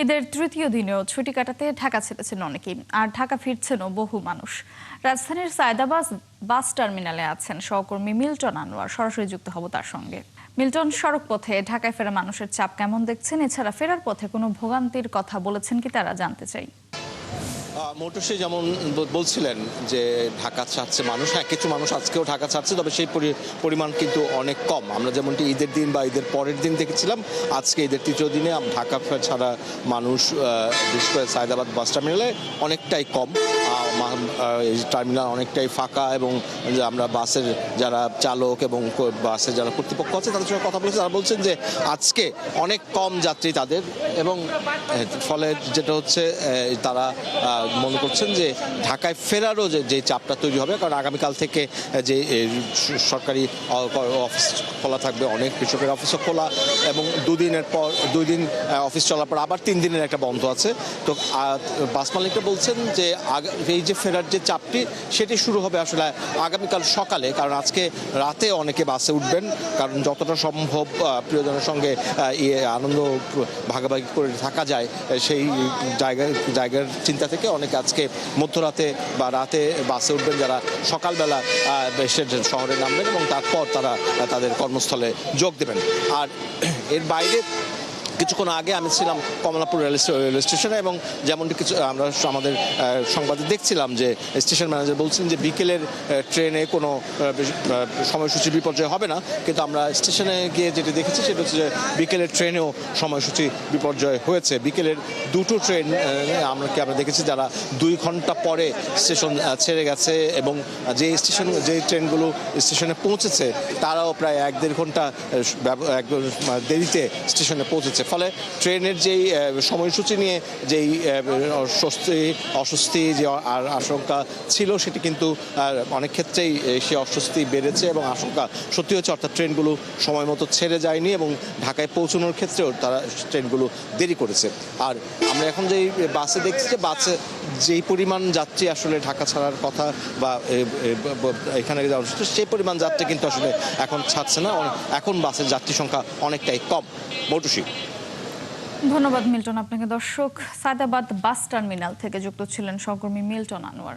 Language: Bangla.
ঈদের তৃতীয় দিনেও ছুটি কাটাতে ঢাকা ছেড়েছেন অনেকেই, আর ঢাকা ফিরছেনও বহু মানুষ। রাজধানীর সায়দাবাদ বাস টার্মিনালে আছেন সহকর্মী মিল্টন আনোয়ার। সরাসরি যুক্ত হব তার সঙ্গে। মিল্টন, সড়ক পথে ঢাকায় ফেরা মানুষের চাপ কেমন দেখছেন? এছাড়া ফেরার পথে কোনো ভোগান্তির কথা বলেছেন কি তারা, জানতে চাই। মোটরসে যেমন বলছিলেন যে ঢাকা ছাড়ছে মানুষ, হ্যাঁ কিছু মানুষ আজকেও ঢাকা ছাড়ছে, তবে সেই পরিমাণ কিন্তু অনেক কম। আমরা যেমনটি ঈদের দিন বা ঈদের পরের দিন দেখেছিলাম, আজকে ঈদের তৃতীয় দিনে ঢাকা ছাড়া মানুষ বিশেষ করে সায়দাবাদ বাস টার্মিনালে অনেকটাই কম। এই টার্মিনাল অনেকটাই ফাঁকা, এবং আমরা বাসের যারা চালক এবং বাসের যারা কর্তৃপক্ষ আছে তাদের সঙ্গে কথা বলেছি, তারা বলছেন যে আজকে অনেক কম যাত্রী তাদের, এবং ফলে যেটা হচ্ছে তারা মনে করছেন যে ঢাকায় ফেরারও যে চাপটা তৈরি হবে, কারণ আগামীকাল থেকে যে সরকারি অফিস খোলা থাকবে, অনেক কৃষকের অফিসও খোলা, এবং দুই দিন অফিস চলার পর আবার 3 দিনের একটা বন্ধ আছে। তো বাস মালিকরা বলছেন যে এই যে ফেরার যে চাপটি সেটি শুরু হবে আসলে আগামীকাল সকালে, কারণ আজকে রাতে অনেকে বাসে উঠবেন, কারণ যতটা সম্ভব প্রিয়জনের সঙ্গে আনন্দ ভাগাভাগি করে থাকা যায় সেই জায়গার চিন্তা থেকে অনেকে আজকে মধ্যরাতে বা রাতে বাসে উঠবেন, যারা সকালবেলা শহরে নামবেন এবং তারপর তারা তাদের কর্মস্থলে যোগ দেবেন। আর এর বাইরে কিছুক্ষণ আগে আমি ছিলাম কমলাপুর রেল স্টেশনে, এবং যেমনটি আমরা আমাদের সংবাদে দেখছিলাম যে স্টেশন ম্যানেজার বলছেন যে বিকেলের ট্রেনে কোনো সময়সূচি বিপর্যয় হবে না, কিন্তু আমরা স্টেশনে গিয়ে যেটা দেখেছি সেটা হচ্ছে যে বিকেলের ট্রেনেও সময়সূচি বিপর্যয় হয়েছে। বিকেলের দুটো ট্রেন আমরা দেখেছি যারা 2 ঘন্টা পরে স্টেশন ছেড়ে গেছে, এবং যে ট্রেনগুলো স্টেশনে পৌঁছেছে তারাও প্রায় 1-1.5 ঘন্টা দেরিতে স্টেশনে পৌঁছেছে। ফলে ট্রেনের যেই সময়সূচি নিয়ে যেই অস্বস্তি যে আর আশঙ্কা ছিল সেটি কিন্তু অনেক ক্ষেত্রেই সে অস্বস্তি বেড়েছে এবং আশঙ্কা সত্যি হচ্ছে, অর্থাৎ ট্রেনগুলো সময় মতো ছেড়ে যায়নি এবং ঢাকায় পৌঁছানোর ক্ষেত্রেও তারা ট্রেনগুলো দেরি করেছে। আর আমরা এখন যেই বাসে দেখছি যে বাসে যেই পরিমাণ যাত্রী আসলে ঢাকা ছাড়ার কথা বা এখানে যাওয়ার সেই পরিমাণ যাত্রী কিন্তু আসলে এখন ছাড়ছে না। এখন বাসের যাত্রী সংখ্যা অনেকটাই কম। মৌটুসী। ধন্যবাদ মিল্টন আপনাকে। দর্শক, সায়দাবাদ বাস টার্মিনাল থেকে যুক্ত ছিলেন সহকর্মী মিল্টন আনোয়ার।